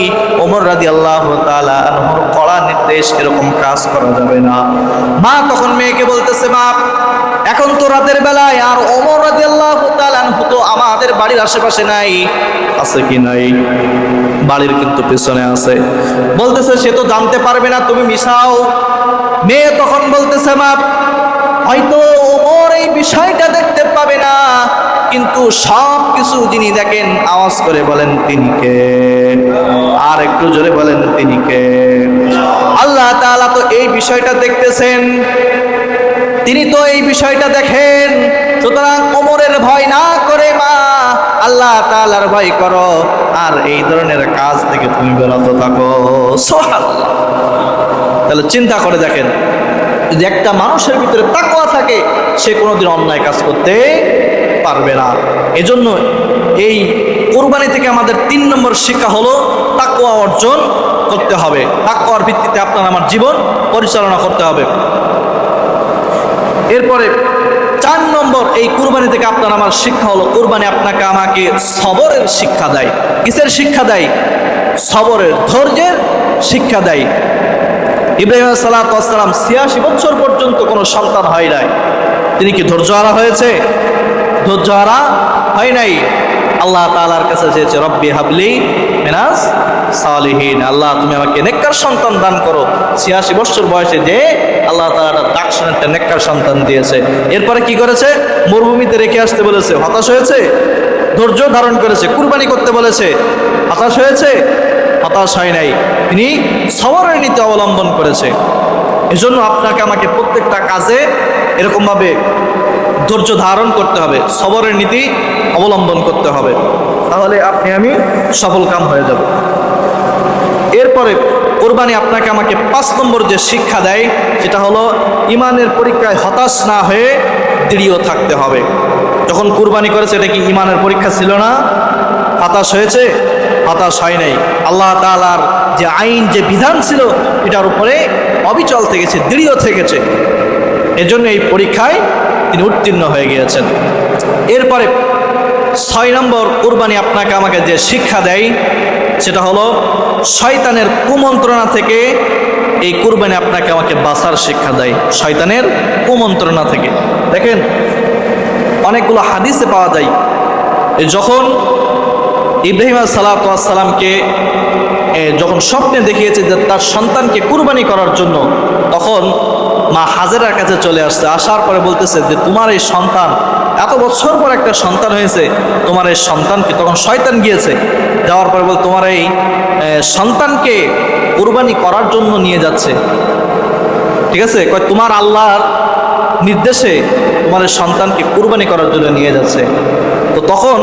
ওমর রাদিয়াল্লাহু তাআলা আনহুর কড়া নির্দেশ, এরকম কাজ করা যাবে না। মা তখন মেয়েকে বলতেছে, মা, এখন তো রাতের বেলায়, আর ওমর রাদিয়াল্লাহু তাআলা আনহু তো আমাদের বাড়ির আশেপাশে নাই, আছে কি নাই? বাড়ির কিন্তু পেছনে আছে। বলতেছে সে তো জানতে পারবে না, তুমি মিশাও। মেয়ে তখন বলতেছে, মা, হয়তো ওমর এই বিষয়টা দেখতে পাবে না, কিন্তু সব কিছু যিনি দেখেন, আওয়াজ করে বলেন তিনি কে? আর একটু জোরে বলেন তিনি কে? আল্লাহ তাআলা তো এই বিষয়টা দেখতেছেন। তিনি তো এই বিষয়টা দেখেন। সুতরাং ওমরের ভয় না করে মা আল্লাহ তাআলার ভয় করো, আর এই ধরনের কাজ থেকে তুমি বিরত থাকো। সুবহানাল্লাহ। তাহলে চিন্তা করে দেখেন, যদি একটা মানুষের ভিতরে তাকওয়া থাকে, সে কোনোদিন অন্যায় কাজ করতে পারবে না। এজন্য এই কুরবানি থেকে আমাদের 3 নম্বর শিক্ষা হলো তাকওয়া অর্জন করতে হবে। তাকওয়ার ভিত্তিতে আপনার আমার জীবন পরিচালনা করতে হবে। এরপরে 4 নম্বর এই কুরবানি থেকে আপনার আমার শিক্ষা হলো, কুরবানি আপনাকে আমাকে সবরের শিক্ষা দেয়। কিসের শিক্ষা দেয়? সবরের, ধৈর্যের শিক্ষা দেয়। ইব্রাহিম আলাইহিস সালাম 86 বছর পর্যন্ত কোনো সন্তান হয় নাই। তিনি কি ধৈর্যহারা হয়েছে? ধৈর্যহারা হয় নাই। আল্লাহ তাআলার কাছে চেয়েছে, রব্বি হাবলি মিনাস সালিহিন, আল্লাহ তুমি আমাকে নেককার সন্তান দান করো। 86 বছর বয়সে যে আল্লাহ তাআলা ডাক শুনে একটা নেককার সন্তান দিয়েছে। এরপরে কি করেছে? মরুভূমিতে রেখে আসতে বলেছে, হতাশ হয়েছে? ধৈর্য ধারণ করেছে। কুরবানি করতে বলেছে, হতাশ হয়েছে? হতাশ হয় নাই। তিনি সবরের নীতি অবলম্বন করেছে। এজন্য আপনাকে আমাকে প্রত্যেকটা কাজে এরকমভাবে ধৈর্য ধারণ করতে হবে, সবরের নীতি অবলম্বন করতে হবে, তাহলে আপনি আমি সফল কাম হয়ে যাব। এরপরে কোরবানি আপনাকে আমাকে 5 নম্বর যে শিক্ষা দেয়, সেটা হলো ইমানের পরীক্ষায় হতাশ না হয়ে দৃঢ় থাকতে হবে। যখন কুরবানি করেছে, এটা কি ইমানের পরীক্ষা ছিল না? হতাশ হয়েছে? হতাশ হয় নাই। আল্লাহ তাআলার যে আইন, যে বিধান ছিল, এটার উপরে অবিচল থেকেছে, দৃঢ় থেকেছে। এজন্য এই পরীক্ষায় তিনি উত্তীর্ণ হয়ে গিয়েছেন। এরপরে 6 নম্বর কুরবানি আপনাকে আমাকে যে শিক্ষা দেয়, সেটা হলো শয়তানের কুমন্ত্রণা থেকে এই কুরবানি আপনাকে আমাকে বাঁচার শিক্ষা দেয়। শয়তানের কুমন্ত্রণা থেকে দেখেন, অনেকগুলো হাদিসে পাওয়া যায়, যখন ইব্রাহিম আলাইহিস সালামকে যখন স্বপ্নে দেখিয়েছে যে তার সন্তানকে কুরবানি করার জন্য, তখন মা হাজেরার কাছে চলে আসছে। আসার পরে বলতেছে যে তোমার এই সন্তান, এত বছর পর একটা সন্তান হয়েছে, তোমার এই সন্তানকে, তখন শয়তান গিয়েছে, যাওয়ার পরে বল তোমার এই সন্তানকে কুরবানি করার জন্য নিয়ে যাচ্ছে। ঠিক আছে, তোমার আল্লাহর নির্দেশে তোমার এই সন্তানকে কুরবানি করার জন্য নিয়ে যাচ্ছে। তো তখন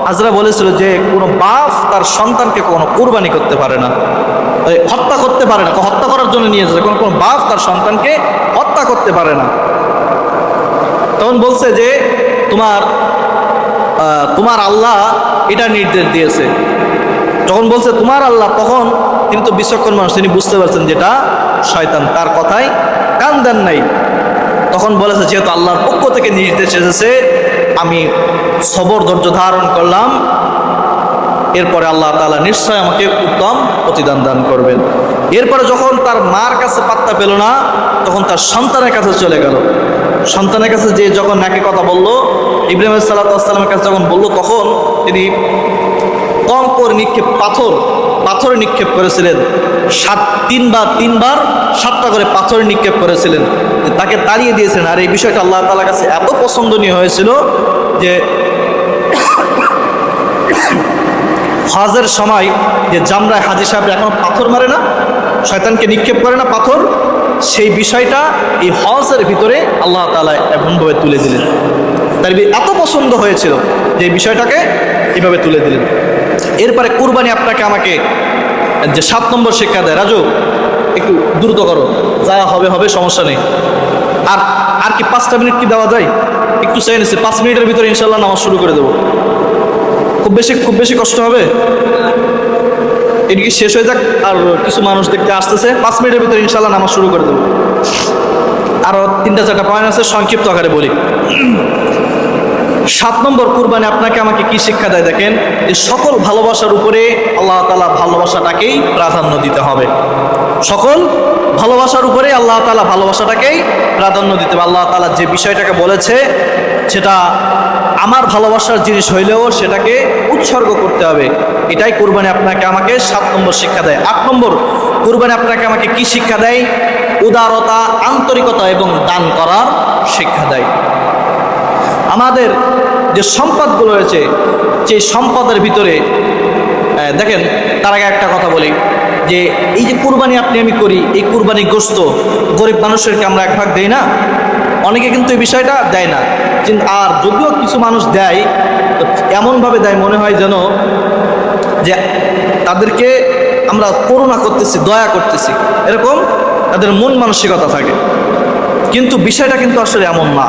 হাজরা বলেছিল যে কোনো বাপ তার সন্তানকে কোনো কুরবানি করতে পারে না, হত্যা করতে পারে না, হত্যা করার জন্য নিয়ে যাচ্ছে। কোনো বাপ তার সন্তানকে হত্যা করতে পারে না। তখন বলছে যে তোমার আল্লাহ এটা নির্দেশ দিয়েছে। যখন বলছে তোমার আল্লাহ, তখন তিনি তো বিচক্ষণ মানুষ, তিনি বুঝতে পারছেন যেটা শয়তান, তার কথায় কান দেন নাই। তখন বলেছে যেহেতু আল্লাহর পক্ষ থেকে নির্দেশ এসেছে, আমি সবর ধৈর্য ধারণ করলাম, এরপরে আল্লাহ তাআলা নিশ্চয় আমাকে উত্তম প্রতিদান দান করবেন। এরপরে যখন তার মার কাছে পাত্তা পেল না, তখন তার সন্তানের কাছে চলে গেল। সন্তানের কাছে যে যখন একই কথা বলল, ইব্রাহিম আলাইহিস সালামের কাছে যখন বলল, তখন তিনি কঙ্কর নিক্ষেপ, পাথর নিক্ষেপ করেছিলেন। 3বার 7টা করে পাথর নিক্ষেপ করেছিলেন, তাকে তাড়িয়ে দিয়েছিলেন। আর এই বিষয়টা আল্লাহ তাআলার কাছে এত পছন্দনীয় হয়েছিল যে হজের সময় যে জামরায় হাজী সাহেবরা এখনো পাথর মারে না, শয়তানকে নিক্ষেপ করে না পাথর, সেই বিষয়টা এই হজের ভিতরে আল্লাহ তাআলা এমনভাবে তুলে দিলেন। তার এত পছন্দ হয়েছিল যে এই বিষয়টাকে এভাবে তুলে দিলেন। এরপরে কুরবানি আপনাকে আমাকে যে 7 নম্বর শিক্ষা দেয়, রাজু একটু দ্রুত করো, যা হবে সমস্যা নেই। আর কি 5টা মিনিট কি দেওয়া যায়? একটু চাই নিচ্ছে, 5 মিনিটের ভিতরে ইনশাল্লাহ নামাজ শুরু করে দেবো। খুব বেশি কষ্ট হবে? এদিকে শেষ হয়ে যাক, আর কিছু মানুষ দেখতে আসতেছে, 5 মিনিটের ভিতরে ইনশাল্লাহ নামাজ শুরু করে দেবো। আরও 3টা-4টা পয়েন্ট আছে, সংক্ষিপ্ত আকারে বলি। 7 নম্বর কুরবানি আপনাকে আমাকে কি শিক্ষা দেয় দেখেন, যে সকল ভালোবাসার উপরে আল্লাহ তাআলা ভালোবাসাটাকেই প্রাধান্য দিতে হবে। সকল ভালোবাসার উপরে আল্লাহ তাআলা ভালোবাসাটাকেই প্রাধান্য দিতে হবে। আল্লাহ তাআলা যে বিষয়টাকে বলেছে, সেটা আমার ভালোবাসার জিনিস হইলেও সেটাকে উৎসর্গ করতে হবে। এটাই কুরবানি আপনাকে আমাকে 7 নম্বর শিক্ষা দেয়। 8 নম্বর কুরবানি আপনাকে আমাকে কি শিক্ষা দেয়? উদারতা, আন্তরিকতা এবং দান করার শিক্ষা দেয়। আমাদের যে সম্পদগুলো রয়েছে, সেই সম্পদের ভিতরে দেখেন, তার আগে একটা কথা বলি, যে এই যে কুরবানি আপনি আমি করি, এই কুরবানি গোশত গরিব মানুষেরকে আমরা 1 ভাগ দেই না? অনেকে কিন্তু এই বিষয়টা দেয় না। আর যদিও কিছু মানুষ দেয়, তো এমনভাবে দেয় মনে হয় যেন যে তাদেরকে আমরা করুণা করতেছি, দয়া করতেছি, এরকম তাদের মন মানসিকতা থাকে। কিন্তু বিষয়টা কিন্তু আসলে এমন না।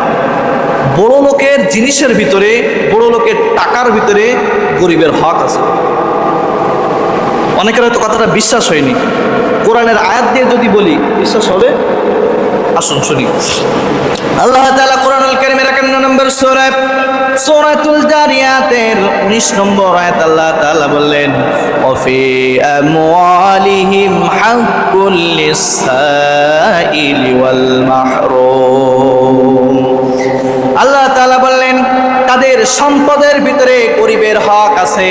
বড় লোকের জিনিসের ভিতরে, বড় লোকের টাকার ভিতরে গরিবের হক আছে। অনেকের হয়তো কথাটা বিশ্বাস হয়নি, কোরআনের আয়াত দিয়ে যদি বলি বিশ্বাস হবে। আসুন শুনি। আল্লাহ তাআলা কোরআনুল কারীমের 51 নম্বর সূরা সূরাতুল জারিয়াতের 19 নম্বর আয়াত আল্লাহ তাআলা বললেন, ওয়াফি আমওয়ালিহিম হাক্কুল লিসাইলি ওয়াল মাহরুম। আল্লাহ তাআলা বললেন তাদের সম্পদের ভিতরে গরিবের হক আছে।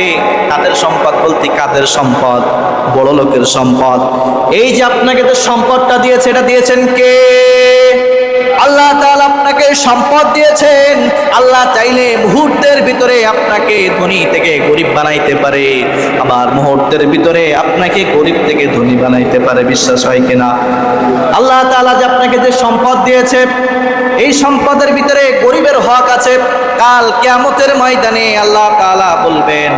তাদের সম্পদ বলতে কাদের সম্পদ? বড় লোকের সম্পদ। এই যে আপনাকে যে সম্পদটা দিয়েছে, এটা দিয়েছেন কে? আল্লাহ তাআলা আপনাকে সম্পদ দিয়েছেন। আল্লাহ চাইলে মুহূর্তের ভিতরে আপনাকে ধনী থেকে গরিব বানাইতে পারে, আবার মুহূর্তের ভিতরে আপনাকে গরিব থেকে ধনী বানাইতে পারে। বিশ্বাস হয় কিনা? আল্লাহ তাআলা যে আপনাকে যে সম্পদ দিয়েছে, এই সম্পদের ভিতরে গরিবের হক আছে। কাল কিয়ামতের ময়দানে আল্লাহ তাআলা বলবেন,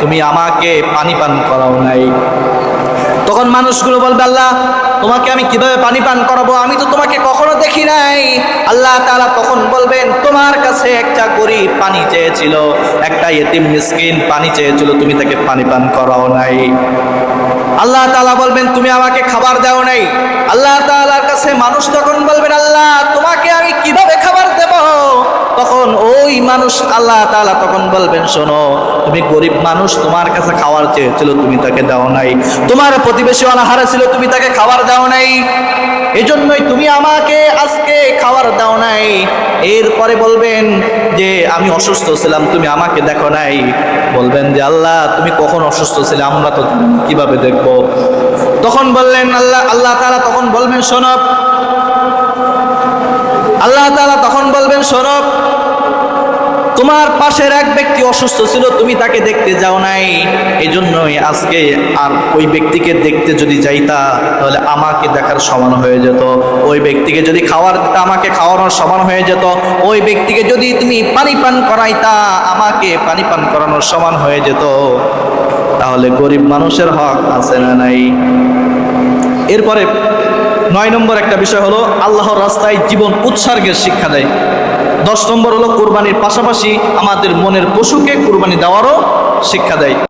তুমি আমাকে পানি পান করাও নাই। তখন মানুষগুলো বলবে, আল্লাহ তোমাকে আমি কিভাবে পানি পান করাবো? আমি তো তোমাকে কখনো দেখি নাই। আল্লাহ তাআলা তখন বলবেন, তোমার কাছে একটা গরিব পানি চেয়েছিল, একটা ইতিম মিসকিন পানি চেয়েছিল, তুমি তাকে পানি পান করাও নাই। আল্লাহ তাআলা বলবেন, তুমি আমাকে খাবার দাও নাই। আল্লাহ তাআলার কাছে মানুষ তখন বলবেন, আল্লাহ তোমাকে আমি কিভাবে খাবার দেব? তখন ওই মানুষ, আল্লাহ তাআলা তখন বলবেন, শোনো, তুমি গরিব মানুষ, তোমার কাছে খাবার চেয়েছিল, তুমি তাকে দাও নাই। তোমার প্রতিবেশী অনাহারে ছিল, তুমি তাকে খাবার দাও নাই। এজন্যই তুমি আমাকে আজকে খাবার দাও নাই। এরপরে বলবেন যে আমি অসুস্থ ছিলাম, তুমি আমাকে দেখো নাই। বলবেন যে আল্লাহ তুমি কখন অসুস্থ ছিলে, আমরা তো কিভাবে দেখবো? তখন বললেন আল্লাহ তাআলা তখন বলবেন, শোনো, আল্লাহ তাআলা তখন বলবেন, শোনো, তোমার পাশের এক ব্যক্তি অসুস্থ ছিল, তুমি তাকে দেখতে যাও নাই। এই জন্যই আজকে আর ওই ব্যক্তিকে দেখতে যদি যাইতা, তাহলে আমাকে দেখার সমান হয়ে যেত। ওই ব্যক্তিকে যদি খাওয়ার দিতা, আমাকে খাওয়ানোর সমান হয়ে যেত। ওই ব্যক্তিকে যদি তুমি পানি পান করাইতা, আমাকে পানি পান করানোর সমান হয়ে যেত। তাহলে গরিব মানুষের হক আছে না নাই? এরপরে 9 নম্বর একটা বিষয় হলো আল্লাহর রাস্তায় জীবন উৎসর্গের শিক্ষা দেয়। 10 নম্বর হলো কুরবানির পাশাপাশি আমাদের মনের পশুকে কুরবানি দেওয়ারও শিক্ষা দেয়।